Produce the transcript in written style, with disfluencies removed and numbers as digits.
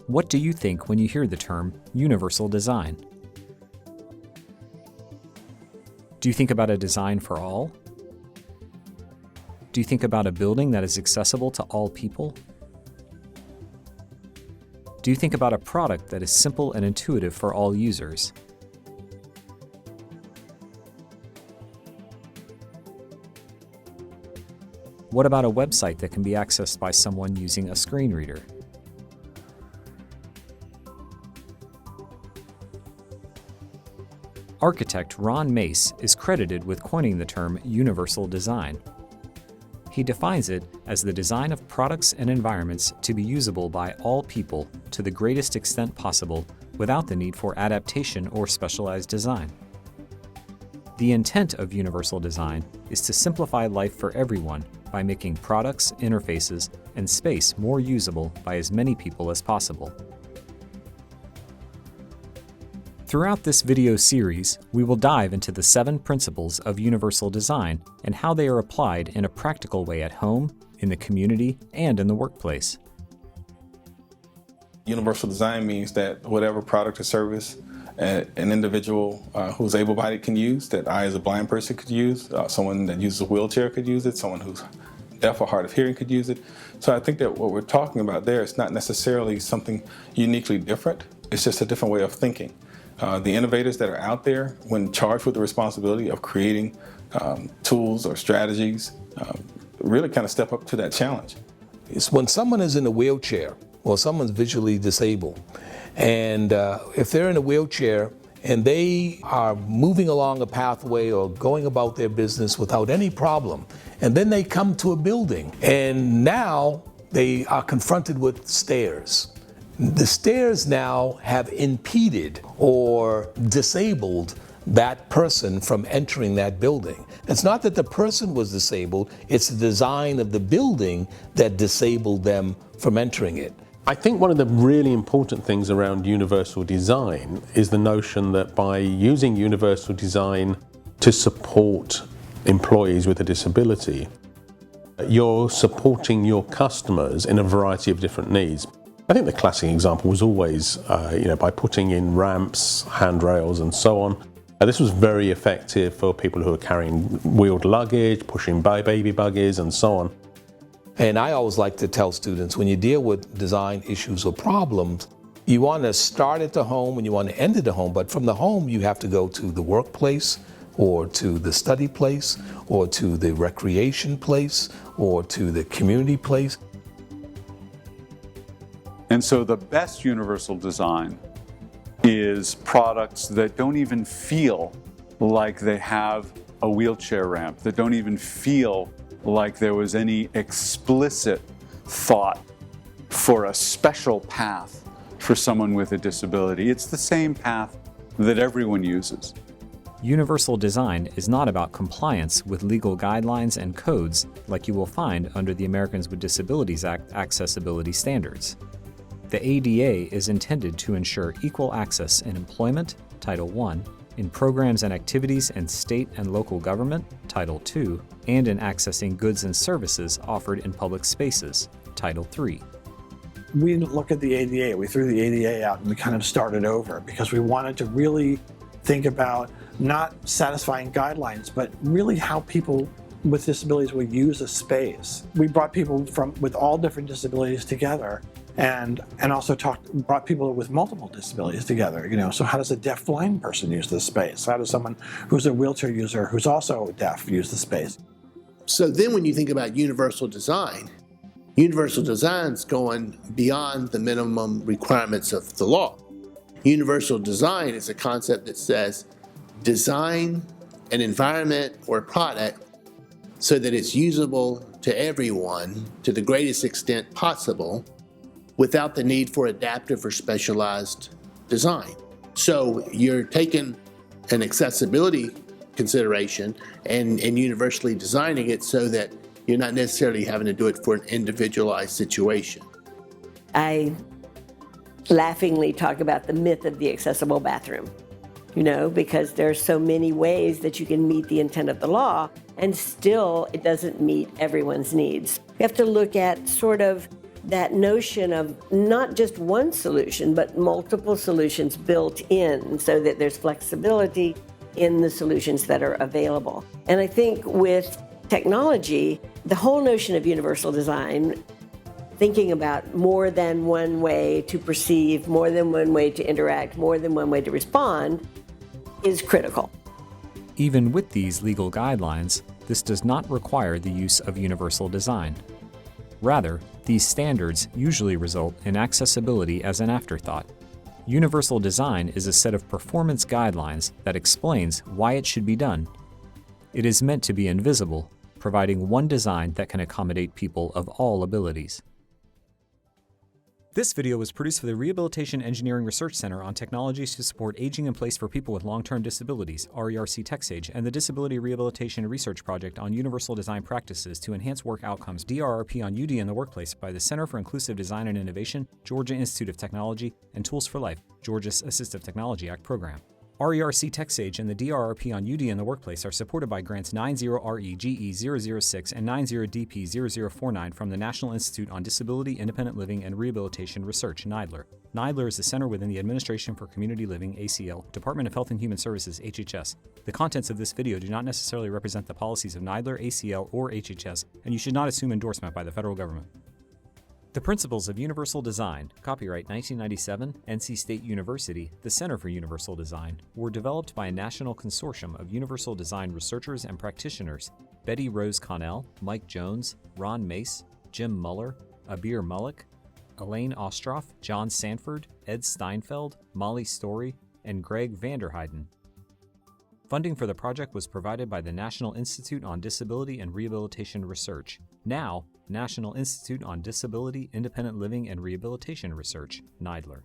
What do you think when you hear the term universal design? Do you think about a design for all? Do you think about a building that is accessible to all people? Do you think about a product that is simple and intuitive for all users? What about a website that can be accessed by someone using a screen reader? Architect Ron Mace is credited with coining the term universal design. He defines it as the design of products and environments to be usable by all people to the greatest extent possible without the need for adaptation or specialized design. The intent of universal design is to simplify life for everyone by making products, interfaces, and space more usable by as many people as possible. Throughout this video series, we will dive into the 7 principles of universal design and how they are applied in a practical way at home, in the community, and in the workplace. Universal design means that whatever product or service an individual who's able-bodied can use, that I as a blind person could use, someone that uses a wheelchair could use it, someone who's deaf or hard of hearing could use it. So I think that what we're talking about there is not necessarily something uniquely different, it's just a different way of thinking. The innovators that are out there, when charged with the responsibility of creating tools or strategies, really kind of step up to that challenge. It's when someone is in a wheelchair or someone's visually disabled, and if they're in a wheelchair and they are moving along a pathway or going about their business without any problem, and then they come to a building and now they are confronted with stairs. The stairs now have impeded or disabled that person from entering that building. It's not that the person was disabled, it's the design of the building that disabled them from entering it. I think one of the really important things around universal design is the notion that by using universal design to support employees with a disability, you're supporting your customers in a variety of different needs. I think the classic example was always, by putting in ramps, handrails, and so on. This was very effective for people who are carrying wheeled luggage, pushing baby buggies, and so on. And I always like to tell students, when you deal with design issues or problems, you want to start at the home and you want to end at the home, but from the home you have to go to the workplace, or to the study place, or to the recreation place, or to the community place. And so the best universal design is products that don't even feel like they have a wheelchair ramp, that don't even feel like there was any explicit thought for a special path for someone with a disability. It's the same path that everyone uses. Universal design is not about compliance with legal guidelines and codes like you will find under the Americans with Disabilities Act accessibility standards. The ADA is intended to ensure equal access in employment, Title I, in programs and activities in state and local government, Title II, and in accessing goods and services offered in public spaces, Title III. We didn't look at the ADA. We threw the ADA out and we kind of started over because we wanted to really think about not satisfying guidelines, but really how people with disabilities will use a space. We brought people with all different disabilities together and also brought people with multiple disabilities together. So how does a deaf-blind person use this space? How does someone who's a wheelchair user who's also deaf use the space? So then when you think about universal design's going beyond the minimum requirements of the law. Universal design is a concept that says design an environment or product so that it's usable to everyone to the greatest extent possible without the need for adaptive or specialized design. So you're taking an accessibility consideration and universally designing it so that you're not necessarily having to do it for an individualized situation. I laughingly talk about the myth of the accessible bathroom, because there are so many ways that you can meet the intent of the law, and still it doesn't meet everyone's needs. You have to look at sort of that notion of not just one solution, but multiple solutions built in so that there's flexibility in the solutions that are available. And I think with technology, the whole notion of universal design, thinking about more than one way to perceive, more than one way to interact, more than one way to respond, is critical. Even with these legal guidelines, this does not require the use of universal design. Rather, these standards usually result in accessibility as an afterthought. Universal design is a set of performance guidelines that explains why it should be done. It is meant to be invisible, providing one design that can accommodate people of all abilities. This video was produced for the Rehabilitation Engineering Research Center on Technologies to Support Aging in Place for People with Long-Term Disabilities, RERC TechSage, and the Disability Rehabilitation Research Project on Universal Design Practices to Enhance Work Outcomes, DRRP on UD in the Workplace, by the Center for Inclusive Design and Innovation, Georgia Institute of Technology, and Tools for Life, Georgia's Assistive Technology Act program. RERC TechSage and the DRRP on UD in the Workplace are supported by grants 90REGE006 and 90DP0049 from the National Institute on Disability, Independent Living, and Rehabilitation Research, NIDLR. NIDLR is the center within the Administration for Community Living, ACL, Department of Health and Human Services, HHS. The contents of this video do not necessarily represent the policies of NIDLR, ACL, or HHS, and you should not assume endorsement by the federal government. The Principles of Universal Design, copyright 1997, NC State University, the Center for Universal Design, were developed by a national consortium of universal design researchers and practitioners: Betty Rose Connell, Mike Jones, Ron Mace, Jim Muller, Abir Mullick, Elaine Ostroff, John Sanford, Ed Steinfeld, Molly Story, and Greg Vanderheiden. Funding for the project was provided by the National Institute on Disability and Rehabilitation Research, now National Institute on Disability, Independent Living, and Rehabilitation Research, NIDLR.